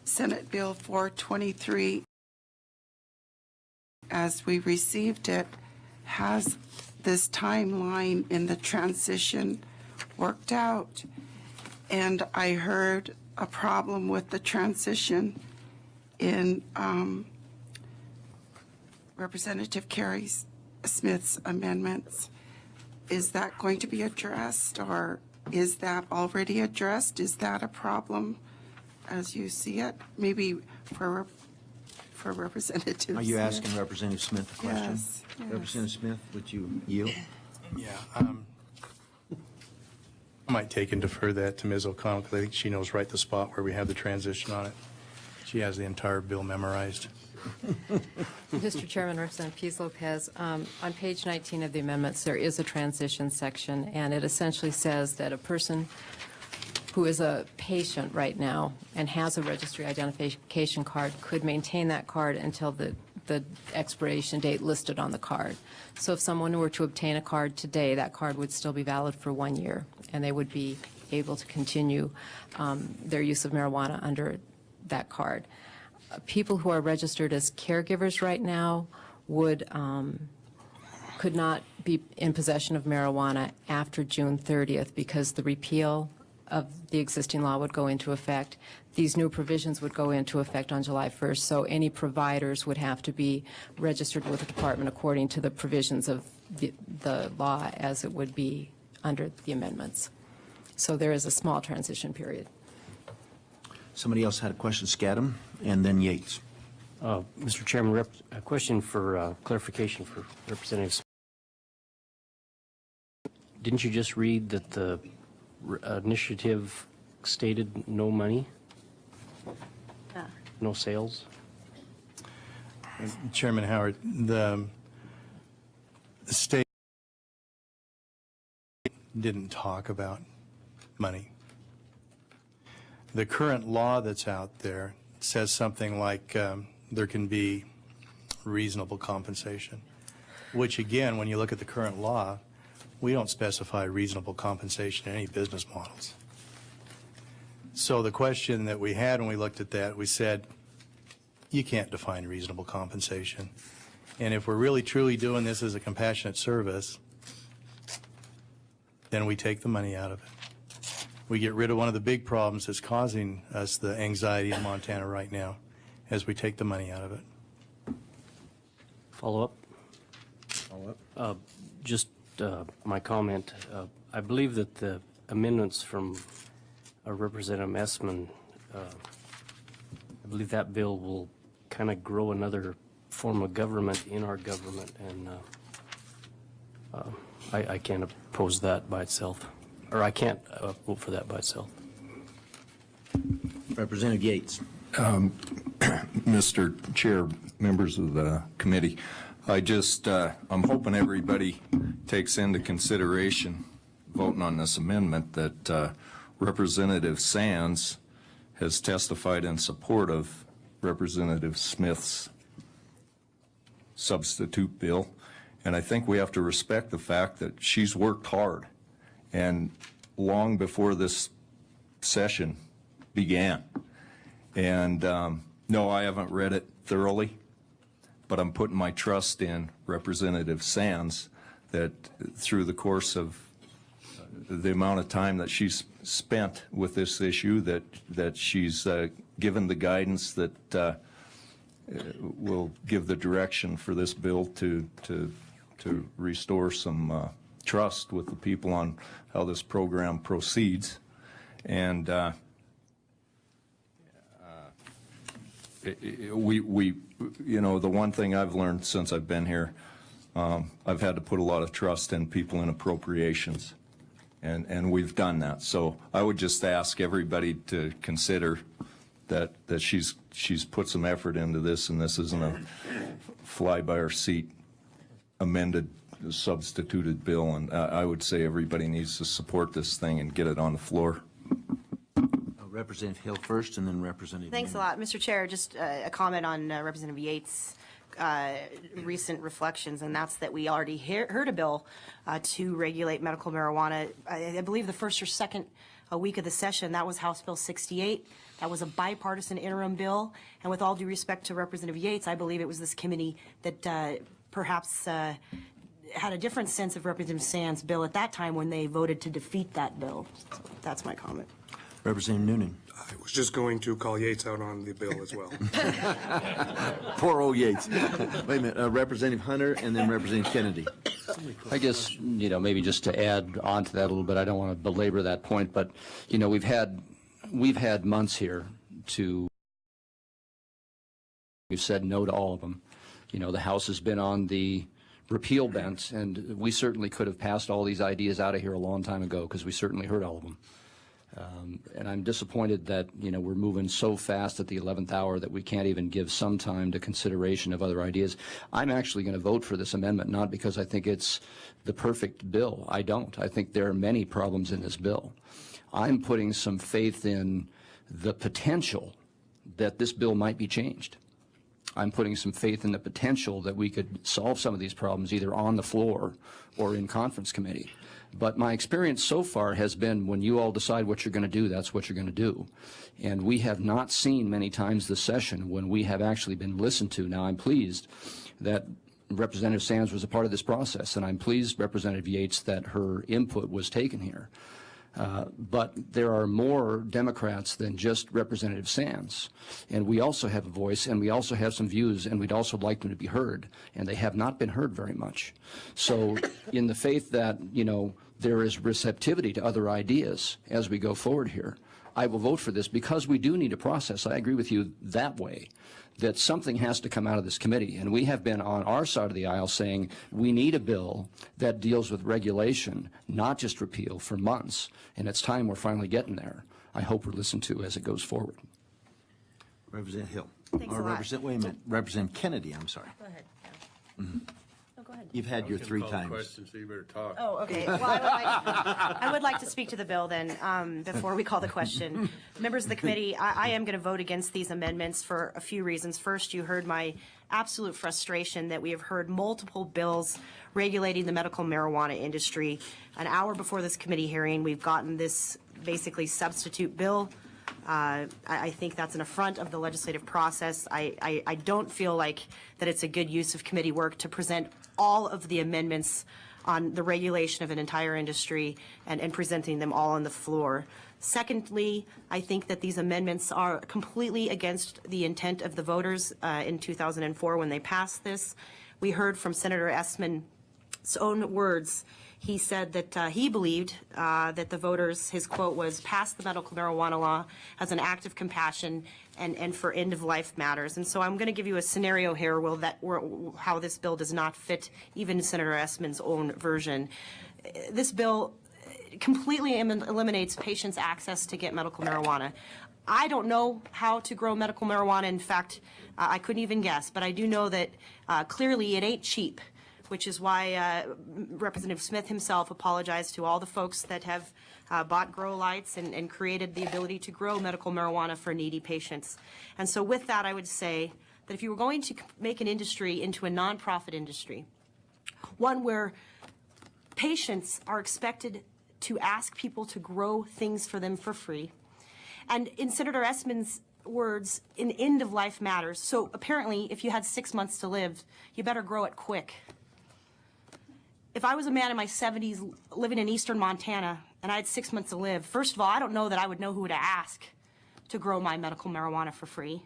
Senate Bill 423, as we received it, has this timeline in the transition worked out. And I heard a problem with the transition in Representative Carrie Smith's amendments. Is that going to be addressed, or is that already addressed? Is that a problem as you see it? Maybe for Representative Smith. Are you asking Representative Smith a question? Yes, yes. Representative Smith, would you yield? Yeah. I might take and defer that to Ms. O'Connell, because I think she knows right the spot where we have the transition on it. She has the entire bill memorized. Mr. Chairman, Representative Pease-Lopez, on page 19 of the amendments, there is a transition section, and it essentially says that a person who is a patient right now and has a registry identification card could maintain that card until the expiration date listed on the card. So if someone were to obtain a card today, that card would still be valid for 1 year, and they would be able to continue their use of marijuana under that card. People who are registered as caregivers right now could not be in possession of marijuana after June 30th because the repeal of the existing law would go into effect. These new provisions would go into effect on July 1st, so any providers would have to be registered with the department according to the provisions of the law as it would be under the amendments. So there is a small transition period. Somebody else had a question, Scadam, and then Yates. Mr. Chairman, a question for clarification for Representative. Didn't you just read that the initiative stated no money? No sales? Chairman Howard, the state didn't talk about money. The current law that's out there says something like there can be reasonable compensation, which again, when you look at the current law, we don't specify reasonable compensation in any business models. So the question that we had when we looked at that, we said, you can't define reasonable compensation. And if we're really truly doing this as a compassionate service, then we take the money out of it. We get rid of one of the big problems that's causing us the anxiety in Montana right now as we take the money out of it. Follow up? Follow up. Just my comment. I believe that the amendments from Representative Essman, I believe that bill will kind of grow another form of government in our government, and I can't oppose that by itself. Or I can't vote for that by itself. Representative Yates. Mr. Chair, members of the committee, I'm hoping everybody takes into consideration voting on this amendment that Representative Sands has testified in support of Representative Smith's substitute bill, and I think we have to respect the fact that she's worked hard. And long before this session began. And no, I haven't read it thoroughly, but I'm putting my trust in Representative Sands that through the course of the amount of time that she's spent with this issue, that she's given the guidance that will give the direction for this bill to restore some trust with the people on how this program proceeds. And you know, the one thing I've learned since I've been here, I've had to put a lot of trust in people in appropriations, and we've done that. So I would just ask everybody to consider that she's put some effort into this, and this isn't a fly by her seat amended substituted bill, and I would say everybody needs to support this thing and get it on the floor. Representative Hill first, and then Representative Thanks a lot, Mr. Chair. Just a comment on Representative Yates' recent reflections, and that's that we already heard a bill to regulate medical marijuana. I believe the first or second week of the session. That was House Bill 68. That was a bipartisan interim bill. And with all due respect to Representative Yates, I believe it was this committee that perhaps had a different sense of Representative Sands' bill at that time when they voted to defeat that bill. So that's my comment. Representative Noonan. I was just going to call Yates out on the bill as well. Poor old Yates. Wait a minute. Representative Hunter and then Representative Kennedy. I guess, maybe just to add on to that a little bit, I don't want to belabor that point, but, we've had months here we've said no to all of them. The House has been on the repeal bent, and we certainly could have passed all these ideas out of here a long time ago because we certainly heard all of them. And I'm disappointed that, we're moving so fast at the 11th hour that we can't even give some time to consideration of other ideas. I'm actually going to vote for this amendment, not because I think it's the perfect bill. I don't. I think there are many problems in this bill. I'm putting some faith in the potential that this bill might be changed. I'm putting some faith in the potential that we could solve some of these problems either on the floor or in conference committee. But my experience so far has been when you all decide what you're going to do, that's what you're going to do. And we have not seen many times this session when we have actually been listened to. Now, I'm pleased that Representative Sands was a part of this process, and I'm pleased, Representative Yates, that her input was taken here. But there are more Democrats than just Representative Sands. And we also have a voice, and we also have some views, and we'd also like them to be heard. And they have not been heard very much. So in the faith that, there is receptivity to other ideas as we go forward here, I will vote for this because we do need a process. I agree with you that way, that something has to come out of this committee. And we have been on our side of the aisle saying we need a bill that deals with regulation, not just repeal, for months. And it's time we're finally getting there. I hope we're listened to as it goes forward. Representative Hill. Thanks a lot. Wait a minute. Representative Kennedy, I'm sorry. Go ahead. No, go ahead. You've had your three times. Question, so you better talk. Oh, okay. Well, I would like to speak to the bill then before we call the question. Members of the committee, I am going to vote against these amendments for a few reasons. First, you heard my absolute frustration that we have heard multiple bills regulating the medical marijuana industry. An hour before this committee hearing, we've gotten this basically substitute bill. I think that's an affront of the legislative process. I don't feel like that it's a good use of committee work to present all of the amendments on the regulation of an entire industry and presenting them all on the floor. Secondly, I think that these amendments are completely against the intent of the voters in 2004 when they passed this. We heard from Senator Essman's own words. He said that he believed that the voters, his quote was, passed the medical marijuana law as an act of compassion and for end-of-life matters. And so I'm going to give you a scenario here how this bill does not fit even Senator Essman's own version. This bill completely eliminates patients' access to get medical marijuana. I don't know how to grow medical marijuana. In fact, I couldn't even guess, but I do know that clearly it ain't cheap, which is why Representative Smith himself apologized to all the folks that have bought grow lights and created the ability to grow medical marijuana for needy patients. And so with that, I would say that if you were going to make an industry into a nonprofit industry, one where patients are expected to ask people to grow things for them for free, and in Senator Essman's words, in end-of-life matters, so apparently if you had 6 months to live, you better grow it quick. If I was a man in my 70s living in eastern Montana and I had 6 months to live, first of all, I don't know that I would know who to ask to grow my medical marijuana for free,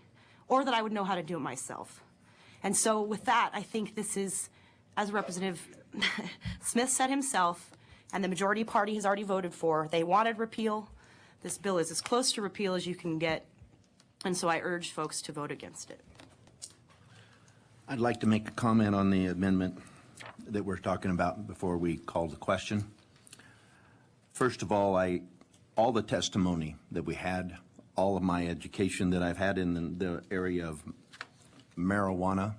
or that I would know how to do it myself. And so with that, I think this is, as Representative Smith said himself, and the majority party has already voted for, they wanted repeal. This bill is as close to repeal as you can get, and so I urge folks to vote against it. I'd like to make a comment on the amendment that we're talking about before we call the question. First of all, all the testimony that we had, all of my education that I've had in the area of marijuana,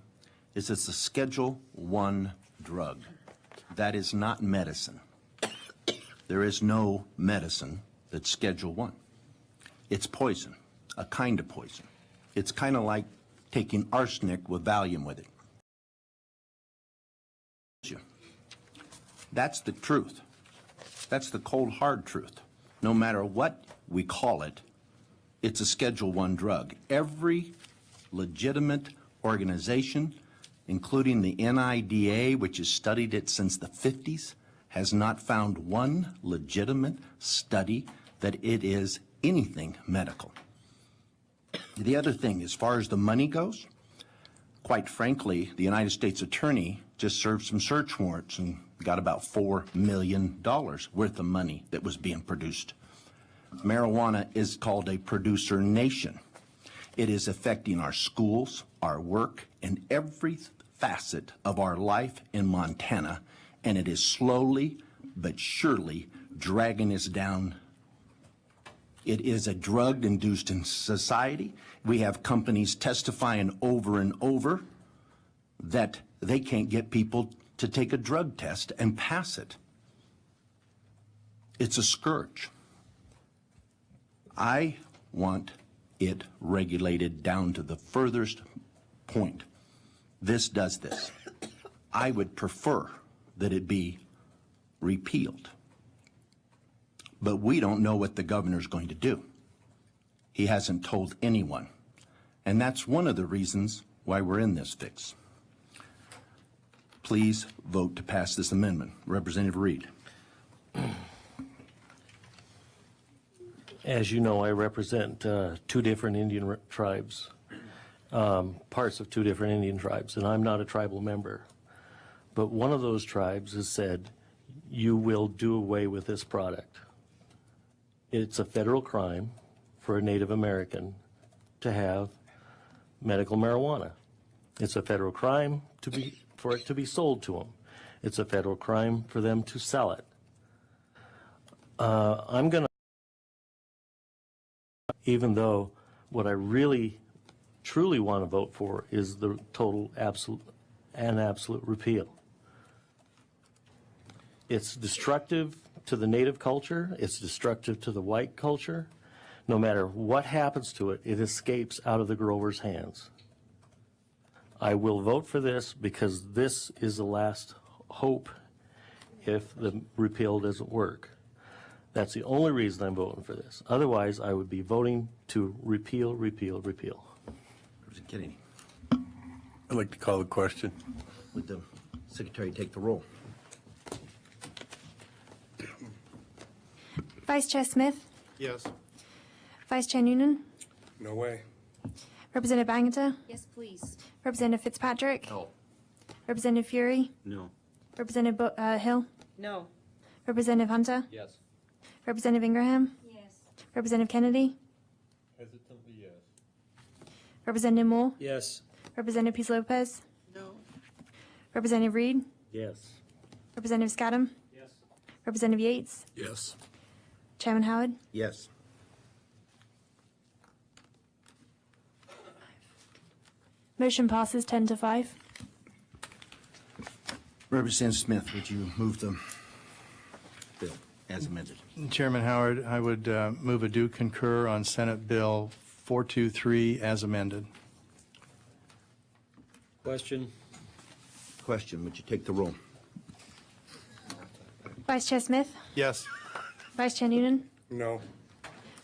is it's a Schedule I drug. That is not medicine. There is no medicine that's Schedule I. It's poison, a kind of poison. It's kind of like taking arsenic with Valium with it. That's the truth. That's the cold, hard truth. no matter what we call it, it's a Schedule I drug. Every legitimate organization, including the NIDA, which has studied it since the 50s, has not found one legitimate study that it is anything medical. The other thing, as far as the money goes, quite frankly, the United States Attorney just served some search warrants and got about $4 million worth of money that was being produced. Marijuana is called a producer nation. It is affecting our schools, our work, and every facet of our life in Montana, and it is slowly but surely dragging us down. It is a drug-induced society. We have companies testifying over and over that they can't get people to take a drug test and pass it. It's a scourge. I want it regulated down to the furthest point. This does this. I would prefer that it be repealed. But we don't know what the governor's going to do. He hasn't told anyone. And that's one of the reasons why we're in this fix. Please vote to pass this amendment. Representative Reed. As you know, I represent two different Indian tribes, parts of two different Indian tribes, and I'm not a tribal member. But one of those tribes has said, you will do away with this product. It's a federal crime for a Native American to have medical marijuana. It's a federal crime for it to be sold to them. It's a federal crime for them to sell it. I'm going to, even though what I really, truly want to vote for is the total absolute repeal. It's destructive to the Native culture. It's destructive to the white culture. No matter what happens to it, it escapes out of the grower's hands. I will vote for this because this is the last hope if the repeal doesn't work. That's the only reason I'm voting for this. Otherwise, I would be voting to repeal, repeal, repeal. Representative Kennedy. I'd like to call the question. Would the Secretary take the roll? Vice Chair Smith, Yes. Vice Chair Noonan, No way. Representative Bangerter, Yes, please. Representative Fitzpatrick, No. Representative Fury, No. Representative Hill, No. Representative Hunter, Yes. Representative Ingraham, Yes. Representative Kennedy, Hesitantly, yes. Representative Moore, Yes. Representative Peace Lopez, No. Representative Reed, Yes. Representative Scadam, Yes. Representative Yates, Yes. Chairman Howard. Yes. Motion passes 10-5. Representative Smith, would you move the bill as amended? Chairman Howard, I would move a do concur on Senate Bill 423 as amended. Question? Question, would you take the roll? Vice Chair Smith, Yes. Vice Chair Noonan, No.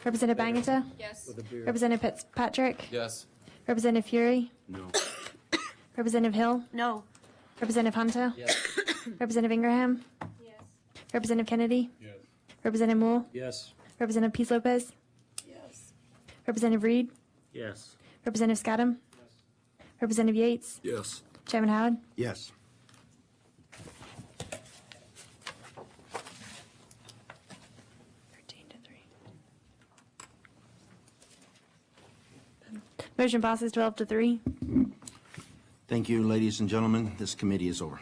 Representative Bangerter, Yes. Representative Fitzpatrick, Yes. Representative Fury, No. Representative Hill, No. Representative Hunter, Representative Ingraham, Yes. Representative Kennedy, Yes. Representative Moore, Yes. Representative Peace Lopez, Yes. Representative Reed, Yes. Representative Scadam, Representative Yates, Yes. Chairman Howard. Yes. Motion passes 12-3. Thank you, ladies and gentlemen. This committee is over.